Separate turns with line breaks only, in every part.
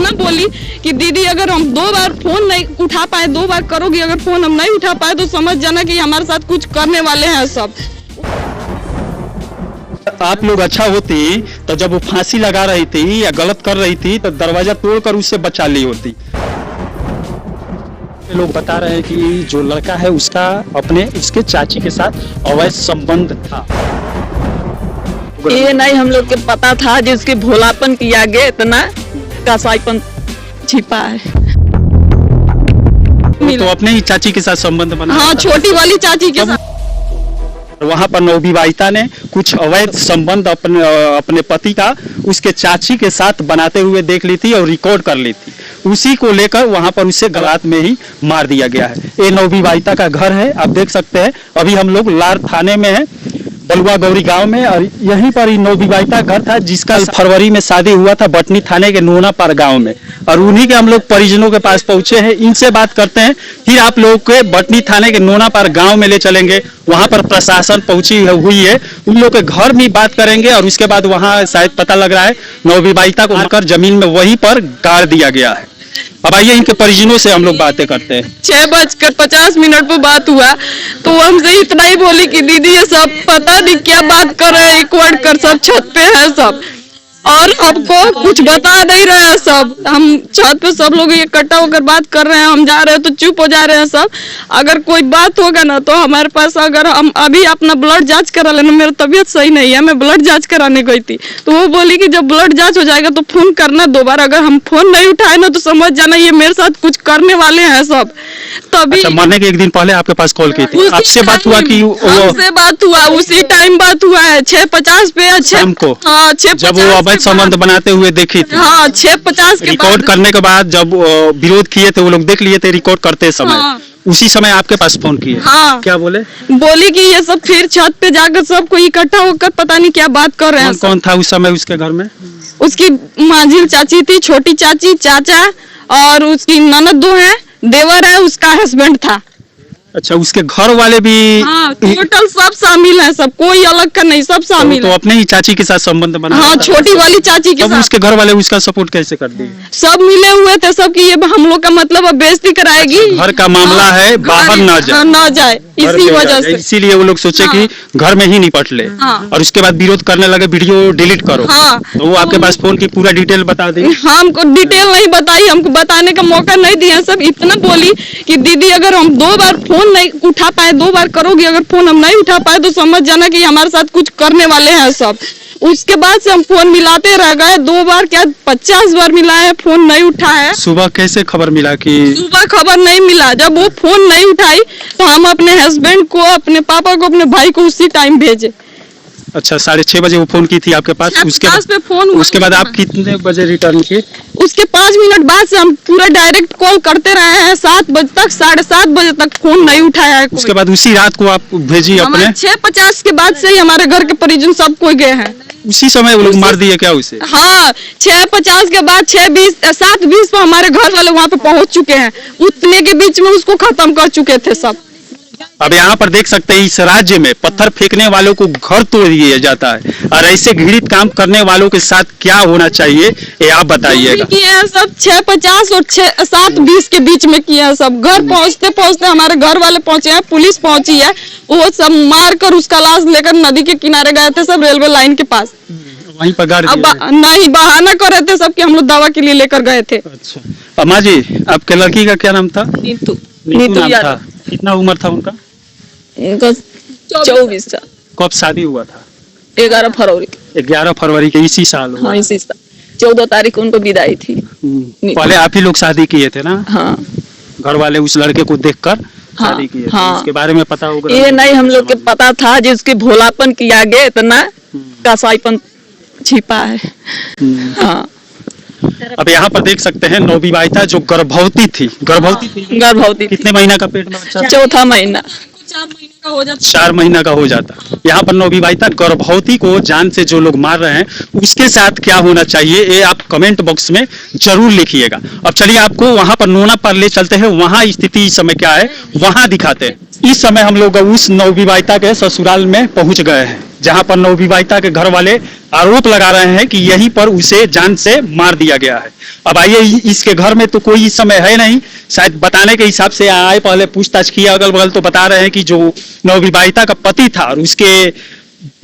इतना बोली कि दीदी अगर हम 2 बार फोन नहीं उठा पाए, 2 बार करोगी, अगर फोन हम नहीं उठा पाए तो समझ जाना कि हमारे साथ कुछ करने वाले हैं सब।
आप लोग अच्छा होती तो जब वो फांसी लगा रही थी या गलत कर रही थी तो दरवाजा तोड़कर उससे बचा ली होती। लोग बता रहे हैं कि जो लड़का है उसका उसके चाची के साथ अवैध संबंध था।
ये नहीं हम लोग के पता था, जिसके भोलापन की आगे इतना कसाईपन छिपा है।
तो अपने ही चाची के साथ संबंध बना।
हाँ, छोटी वाली चाची के साथ।
वहाँ पर नवविवाहिता ने कुछ अवैध संबंध अपने पति का उसके चाची के साथ बनाते हुए देख ली थी और रिकॉर्ड कर ली थी। उसी को लेकर वहाँ पर उसे गलत में ही मार दिया गया है। ये नवविवाहिता का घर है, आप देख सकते हैं। अभी हम लोग लार थाने में हैं, बलुआ गौरी गांव में, और यहीं पर ही नवविवाहिता घर था जिसका फरवरी में शादी हुआ था बटनी थाने के नूनापार गांव में। और उन्हीं के हम लोग परिजनों के पास पहुंचे हैं, इनसे बात करते हैं, फिर आप लोग के बटनी थाने के नूनापार गांव में ले चलेंगे। वहां पर प्रशासन पहुंची हुई है, उन लोग के घर में बात करेंगे और उसके बाद वहां शायद पता लग रहा है नवविवाहिता को मारकर जमीन में वहीं पर गाड़ दिया गया है। अब आइए इनके परिजनों से हम लोग बातें करते हैं।
6:50 पर बात हुआ तो वो हमसे इतना ही बोली कि दीदी ये सब पता नहीं क्या बात कर रहे हैं, रिकॉर्ड कर सब छत पे है सब, और हमको कुछ बता नहीं रहे हैं सब। हम छत पे सब लोग इकट्ठा होकर बात कर रहे हैं, हम जा रहे हैं तो चुप हो जा रहे हैं सब। अगर कोई बात होगा ना तो हमारे पास, अगर हम अभी अपना ब्लड जांच करा लेना, मेरी तबीयत सही नहीं है, मैं ब्लड जांच कराने गई थी तो वो बोली कि जब ब्लड जांच हो जाएगा तो फोन करना 2 बार, अगर हम फोन नहीं उठाए ना तो समझ जाना ये मेरे साथ कुछ करने वाले हैं सब। तभी
अच्छा, मरने के 1 दिन पहले आपके पास कॉल की थी, आपसे बात हुआ कि
हमसे बात हुआ, उसी टाइम बात हुआ है 6:50 पे।
शाम को,
हाँ,
जब वो अवैध संबंध बनाते हुए देखी थी।
हाँ, 6:50 के
रिकॉर्ड करने के बाद जब विरोध किए थे वो लोग देख लिए थे रिकॉर्ड करते समय। हाँ। उसी समय आपके पास फोन किए।
हाँ।
क्या बोले?
बोली कि ये सब फिर छत पे जाकर सबको इकट्ठा होकर पता नहीं क्या बात कर रहे हैं।
कौन था उस समय उसके घर में?
उसकी मांझिल चाची थी, छोटी चाची, चाचा और उसकी ननद 2 है, देवर है, उसका हस्बैंड था।
अच्छा, उसके घर वाले भी?
हाँ, टोटल सब शामिल है, सब कोई अलग का नहीं, सब शामिल
तो
है।
अपने ही चाची के साथ संबंध बना?
हाँ, छोटी वाली चाची के साथ।
उसके घर वाले उसका सपोर्ट कैसे कर दिए?
सब मिले हुए थे सब कि ये हम लोग का मतलब अब बेइज्जती कराएगी।
अच्छा, घर का मामला है, बाहर न जाए,
इसी वजह से।
इसीलिए वो लोग सोचे कि घर में ही निपट ले। और उसके बाद विरोध करने लगे, वीडियो डिलीट करो। तो वो आपके पास फोन की पूरा डिटेल बता दी?
हमको डिटेल नहीं बताई, हमको बताने का मौका नहीं दिया। सब इतना बोली कि दीदी अगर हम 2 बार फोन नहीं उठा पाए, 2 बार करोगी, अगर फोन हम नहीं उठा पाए तो समझ जाना कि हमारे साथ कुछ करने वाले हैं सब। उसके बाद से हम फोन मिलाते रह गए, 2 बार क्या 50 बार मिलाए, फोन नहीं उठाया।
सुबह कैसे खबर मिला कि?
सुबह खबर नहीं मिला, जब वो फोन नहीं उठाई तो हम अपने हस्बैंड को, अपने पापा को, अपने भाई को उसी टाइम भेजे।
अच्छा, 6:30 बजे वो फोन की थी आपके पास? उसके बाद आप कितने बजे रिटर्न किए?
उसके 5 मिनट बाद से हम पूरा डायरेक्ट कॉल करते रहे हैं, 7 बजे तक, 7:30 बजे तक फोन नहीं उठाया है।
उसके बाद उसी रात को आप भेजी अपने?
6:50 के बाद से ही हमारे घर के परिजन सब कोई गए हैं।
उसी समय वो लोग मार दिए क्या उसे?
हाँ, 6:50 के बाद 7:20 पर हमारे घर वाले वहाँ पे पहुँच चुके हैं। उतने के बीच में उसको खत्म कर चुके थे सब।
अब यहाँ पर देख सकते हैं इस राज्य में पत्थर फेंकने वालों को घर तोड़ दिया जाता है, और ऐसे घृणित काम करने वालों के साथ क्या होना चाहिए ये आप बताइएगा।
किए हैं सब 6:50 और 7:20 के बीच में किए हैं सब। घर पहुँचते पहुँचते हमारे घर वाले पहुँचे हैं, पुलिस पहुँची है, वो सब मार कर उसका लाश लेकर नदी के किनारे गए थे सब, रेलवे लाइन के पास।
वहीं पर गाड़ दिया?
नहीं, बहाना कर रहे थे सब कि हम लोग दवा के लिए लेकर गए थे।
अच्छा, अम्मा जी आपके लड़की का क्या नाम था?
नीतू
नाम था। कितना उम्र था उनका?
24 था।
कब शादी हुआ था?
11 फरवरी।
11 फरवरी के इसी साल हुआ?
हाँ, इसी साल 14 तारीख को उनको विदाई थी।
पहले आप ही लोग शादी किए थे ना?
हाँ।
घर वाले उस लड़के को देखकर शादी किए थे।
हाँ।
उसके बारे में पता होगा?
ये नहीं हम लोग के पता था, जिसके भोलापन की आगे इतना कसाईपन छिपा है। हाँ।
अब यहाँ पर देख सकते हैं नवविवाहिता जो गर्भवती थी। गर्भवती कितने महीना का पेट में बच्चा?
4था महीना।
4 महीना का हो जाता। यहाँ पर नवविवाहिता गर्भवती को जान से जो लोग मार रहे हैं उसके साथ क्या होना चाहिए ये आप कमेंट बॉक्स में जरूर लिखिएगा। अब चलिए आपको वहां पर नूनापार ले चलते हैं, वहां स्थिति इस समय क्या है वहां दिखाते हैं। इस समय हम लोग उस नवविवाहिता के ससुराल में पहुंच गए हैं जहां पर नवविवाहिता के घर वाले आरोप लगा रहे हैं कि यहीं पर उसे जान से मार दिया गया है। अब आइए, इसके घर में तो कोई इस समय है नहीं, शायद बताने के हिसाब से आए, पहले पूछताछ किया अगल बगल तो बता रहे हैं कि जो नवविवाहिता का पति था और उसके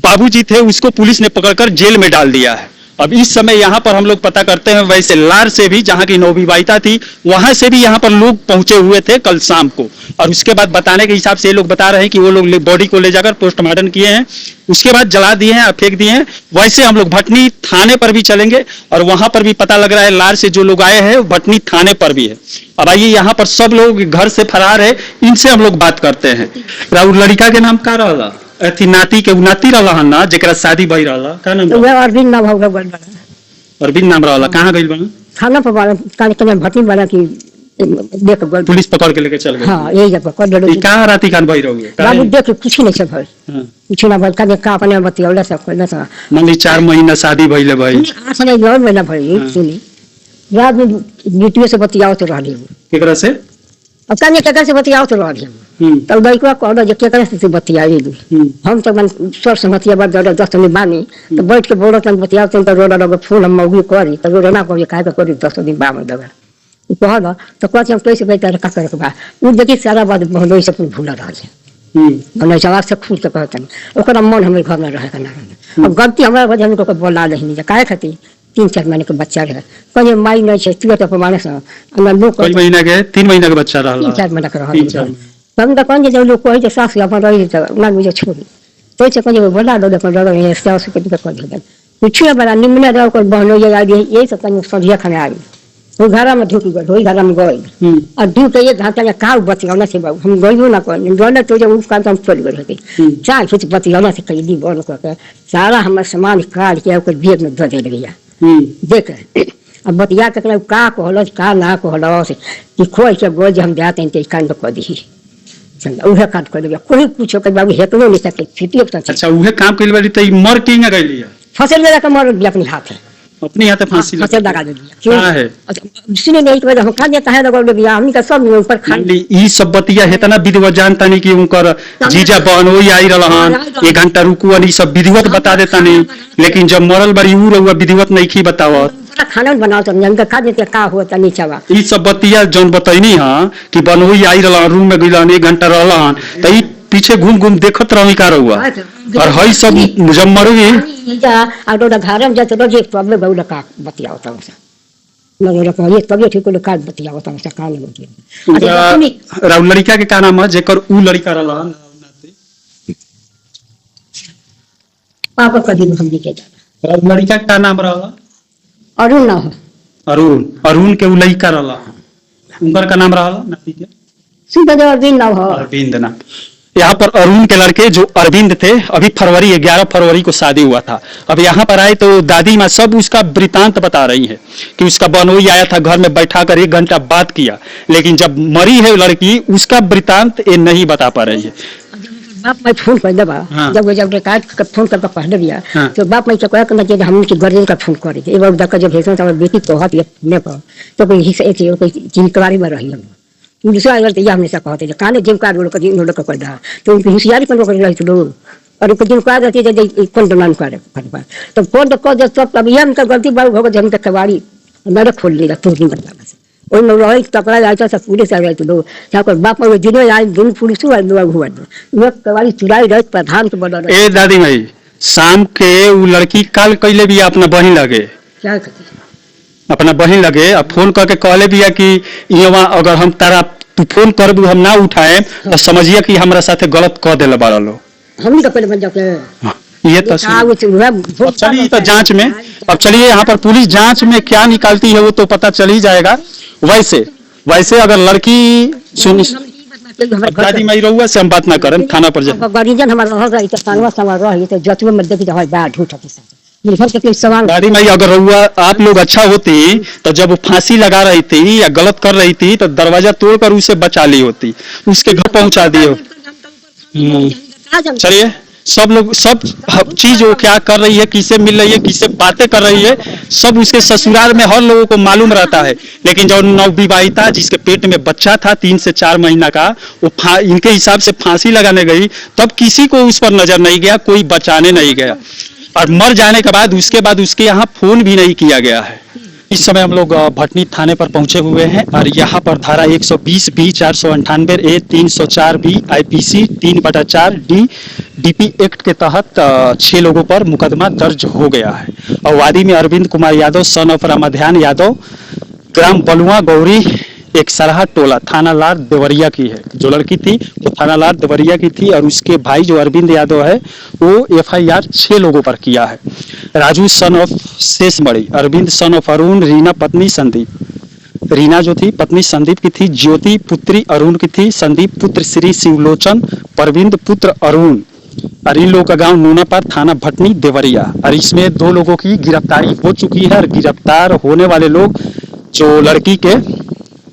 बाबूजी थे उसको पुलिस ने पकड़कर जेल में डाल दिया है। अब इस समय यहाँ पर हम लोग पता करते हैं, वैसे लार से भी, जहाँ की नवविवाहिता थी वहां से भी यहाँ पर लोग पहुंचे हुए थे कल शाम को, और उसके बाद बताने के हिसाब से ये लोग बता रहे हैं कि वो लोग बॉडी को ले जाकर पोस्टमार्टम किए हैं, उसके बाद जला दिए हैं, फेंक दिए हैं। वैसे हम लोग भटनी थाने पर भी चलेंगे और वहां पर भी पता लग रहा है लार से जो लोग आए हैं भटनी थाने पर भी है। अब आइए, यहाँ पर सब लोग घर से फरार है, इनसे हम लोग बात करते हैं। राउर लड़का के नाम का रहा? अथी नाती के उनाती रहा ना, जेकरा शादी भई रहा, का नाम?
अरविंद नाम होगा बड़ा।
अरविंद नाम रहा, कहाँ गई बना?
थाना पर वाला कार्यक्रम भर्ती वाला की देख गल
पुलिस पकड़ के लेके चल गई।
हां यही जब पकड़ ले।
ई कहाँ राती कान भई रहोगे?
बाबू देख कुछ नहीं सब है। कुछ ना बोल का अपने बतियावला सब कोई ना सा।
मान 4 महीना शादी भइले भाई।
8 महीना और महीना भई सुनी। रात में ड्यूटी से बतियाओ तो रहली।
केकरा से?
अब काने केकरा से बतियाओ तो रहली। तब लड़का कहलो जे केकरा से बतियाई दू। हम तो मन सर संगतिया बात जरा 10 दिन बानी तो बैठ के बोलत हम बतियाओ तो रोड लगे फोन हम मौगी करी तो रोड ना करी काहे करी 10 दिन बाद दगा। कहला तो कहते हम कैसे बेटा का करे के बा उ देखी सारा बात बहुत सब भूला रह है। हमने जवाब से खुद के कहतन ओकरा मन हमरे घर में रहे ना। अब गलती हमरा वजह हम को बोला नहीं जे काहे खाती 3-4 महीने के बच्चा है कहीं माई नहीं छै तू तो प्रमाण से हमरा लोग
कोई महीना के 3 महीना के बच्चा रहला
3-4 महीना के रहला। हम तो कौन जे लोग कोई जे सास अपन रही त ना मुझे छोड़ी तो से कहीं बोला दो अपन रह है सास के दिक्कत कर दे कुछ बड़ा निम्न रह को बहनो ये आ ये सब कहीं सजिया खाने आई वो घर में ढुक गई वही घर में गई और ढुक के ये घाटा का का बतियाना से बाबू हम गइयो ना कोई दोनों तो जब उसका हम चल गए थे चार कुछ बतियाना से कई दी बोल के सारा हमर सामान काट के ओकर बैग में धर दे गया। देख अब बतिया के का कहलो का ना कहलो से कि खोई के गोज हम जाते हैं कांड कर दी चल उहे काट कर दिया कोई पूछो के बाबू हेतनो नहीं सके छुट्टी के।
अच्छा उहे काम कइल बारी त मर के ना गइली
फसल लगा के मर अपने हाथ है
अपने हाथ फांसी
लगा दे दिया क्यों
है?
इसने नहीं तो हम खा देता है लगा दिया हमनी का सब ऊपर खा
ई सब बतिया हेतना विधिवत जानता नहीं कि उनकर जीजा बहन होई आई रहन 1 घंटा रुकू और ई सब विधिवत बता देता नहीं, लेकिन जब मरल बड़ी ऊ रहुआ विधिवत नहीं की बतावत
खाना बनाओ तो हम खा देते का होता नीचे बा
ई सब बतिया जौन बतैनी हां कि बनोई आई रहन रूम में गइलन 1 घंटा रहलन त ई पीछे घूम घूम देखत रही का रहुआ और हई सब जब मरोगी
जा आडो घर में जाते रोज एक प्रॉब्लम बहु लका बतिया होता है मगर को ये तब ठीक को का बतिया होता है का नहीं होती।
राउल लड़का के का नाम है जेकर ऊ लड़का रहलन
पापा कदी हम लिखे जा
राउल लड़का के का नाम रहला?
अरुण ना हो
अरुण के ऊ लड़का रहला उनकर का नाम रहला नाती के?
सीधा अरविंद ना हो
अरविंद ना। यहाँ पर अरुण के लड़के जो अरविंद थे अभी 11 फरवरी को शादी हुआ था। अब यहाँ पर आए तो दादी माँ सब उसका वृतांत बता रही है कि उसका बनोई आया था घर में बैठा कर 1 घंटा बात किया, लेकिन जब मरी है लड़की उसका वृतांत ये नहीं बता पा रही है।
बाप मैं फोन कर दबा जब रिकॉर्ड का फोन करके पढ़ दिया तो बाप मैं चकवा करना चाहिए हम के गार्जियन का फोन करे एक बार दका जब भेजना तो बेटी तो हाथ ने पर तो कोई हिस्सा एक कोई जिनकारी में रही हम दूसरा अगर तो यह हमेशा कहते हैं काने जिम कार्ड लोग का जिन लोग का कर दा तो उनकी होशियारी पर लोग रही तो और उनको जिन कार्ड रहती है कौन दमान करे फटवा तो कौन तो कौन सब अब यह उनका गलती बात होगा जब तक कबाड़ी मेरे खोल लेगा तो नहीं बता ओइ में रही तकड़ा जाता सब पुलिस आ गई तो लोग जाकर बाप में जिनो आए दिन पुलिस हुआ लोग हुआ वो कबाड़ी चुराई रहे प्रधान के बड़ा
ए दादी भाई शाम के वो लड़की कल कैले भी अपना बहन लगे
क्या कहती
अपना बहन लगे और फोन करके कहले भी कि यहाँ अगर हम तारा तू फोन करबू हम ना उठाए तो समझिए कि हमरा साथे गलत कह देले बाड़ा लो
हम तो पहले बन जाके
ये तो चलिए तो जांच में अब चलिए यहाँ पर पुलिस जांच में क्या निकालती है वो तो पता चल ही जाएगा। वैसे अगर लड़की सुन दादी माई रहुआ से हम बात ना करें थाना पर जाए
गार्जियन हमारा रह गई तो कानवा सवाल रही तो जतवे में देखी तो बात झूठ है सवाल
दादी माई अगर रहुआ आप लोग अच्छा होती तो जब वो फांसी लगा रही थी या गलत कर रही थी तो दरवाजा तोड़कर उसे बचा ली होती उसके घर पहुंचा दिए। चलिए सब लोग सब चीज वो क्या कर रही है, किससे मिल रही है, किससे बातें कर रही है, सब उसके ससुराल में हर लोगों को मालूम रहता है। लेकिन जो नवविवाहिता जिसके पेट में बच्चा था 3 से 4 महीना का, वो इनके हिसाब से फांसी लगाने गई, तब किसी को उस पर नजर नहीं गया, कोई बचाने नहीं गया। और मर जाने के बाद उसके यहाँ फोन भी नहीं किया गया है। इस समय हम लोग भटनी थाने पर पहुंचे हुए हैं और यहाँ पर धारा 120 B 498 A 304 B IPC 3/4 D DP act के तहत 6 लोगों पर मुकदमा दर्ज हो गया है। और वादी में अरविंद कुमार यादव सन ऑफ रामाध्यान यादव, ग्राम बलुआ गौरी, एक सराहा टोला, थाना लार देवरिया की है। जो लड़की थी वो थाना लार देवरिया की थी और उसके भाई जो अरविंद यादव है वो FIR 6 लोगों पर किया है। Raju son of Sheshmani, Arvind son of Arun, Reena पत्नी संदीप, रीना जो थी पत्नी संदीप की थी, ज्योति पुत्री अरुण की थी, संदीप पुत्र श्री शिवलोचन, परविंद पुत्र अरुण। और इन लोगों का गांव नूनापार, थाना भटनी देवरिया। और इसमें 2 लोगों की गिरफ्तारी हो चुकी है और गिरफ्तार होने वाले लोग जो लड़की के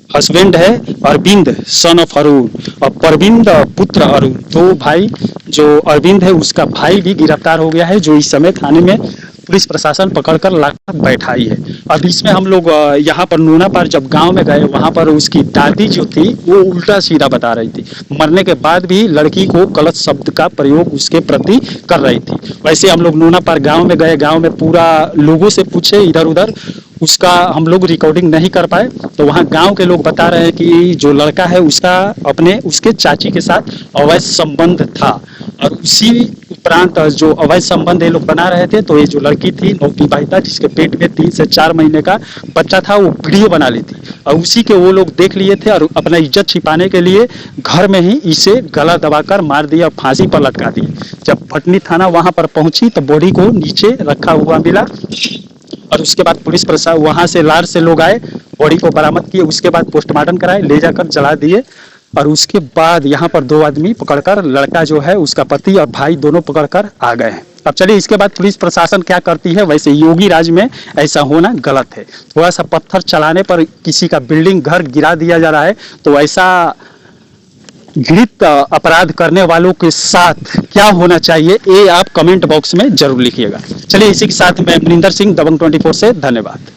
हस्बैंड है अरविंद सन ऑफ अरुण और परविंद पुत्र अरुण, 2 भाई। जो अरविंद है उसका भाई भी गिरफ्तार हो गया है, जो इस समय थाने में पुलिस प्रशासन पकड़कर लाकर बैठाई है। अब इसमें हम लोग यहाँ पर नूनापार जब गांव में गए, वहां पर उसकी दादी जो थी वो उल्टा सीधा बता रही थी, मरने के बाद भी लड़की को गलत शब्द का प्रयोग उसके प्रति कर रही थी। वैसे हम लोग नूनापार गांव में गए, गांव में पूरा लोगों से पूछे इधर उधर, उसका हम लोग रिकॉर्डिंग नहीं कर पाए। तो वहाँ गांव के लोग बता रहे हैं कि जो लड़का है उसका उसके चाची के साथ अवैध संबंध था और उसी उपरांत जो अवैध संबंध ये लोग बना रहे थे, तो ये जो लड़की थी नवविवाहिता जिसके पेट में 3 से 4 महीने का बच्चा था, वो वीडियो बना ली थी और उसी के वो लोग देख लिए थे और अपना इज्जत छिपाने के लिए घर में ही इसे गला दबाकर मार दिया, फांसी पर लटका दिया। जब भटनी थाना वहां पर पहुंची तो बॉडी को नीचे रखा हुआ मिला और उसके बाद पुलिस प्रशासन वहां से लार से लोग आए, बॉडी को बरामद किए, उसके बाद पोस्टमार्टम कराए, ले जाकर जला दिए। और उसके बाद यहाँ पर 2 आदमी पकड़कर, लड़का जो है उसका पति और भाई दोनों पकड़कर आ गए हैं। अब चलिए इसके बाद पुलिस प्रशासन क्या करती है। वैसे योगी राज में ऐसा होना गलत है। थोड़ा सा पत्थर चलाने पर किसी का बिल्डिंग घर गिरा दिया जा रहा है, तो ऐसा घृणित अपराध करने वालों के साथ क्या होना चाहिए, ये आप कमेंट बॉक्स में जरूर लिखिएगा। चलिए इसी के साथ मैं मनिंदर सिंह, दबंग 24 से धन्यवाद।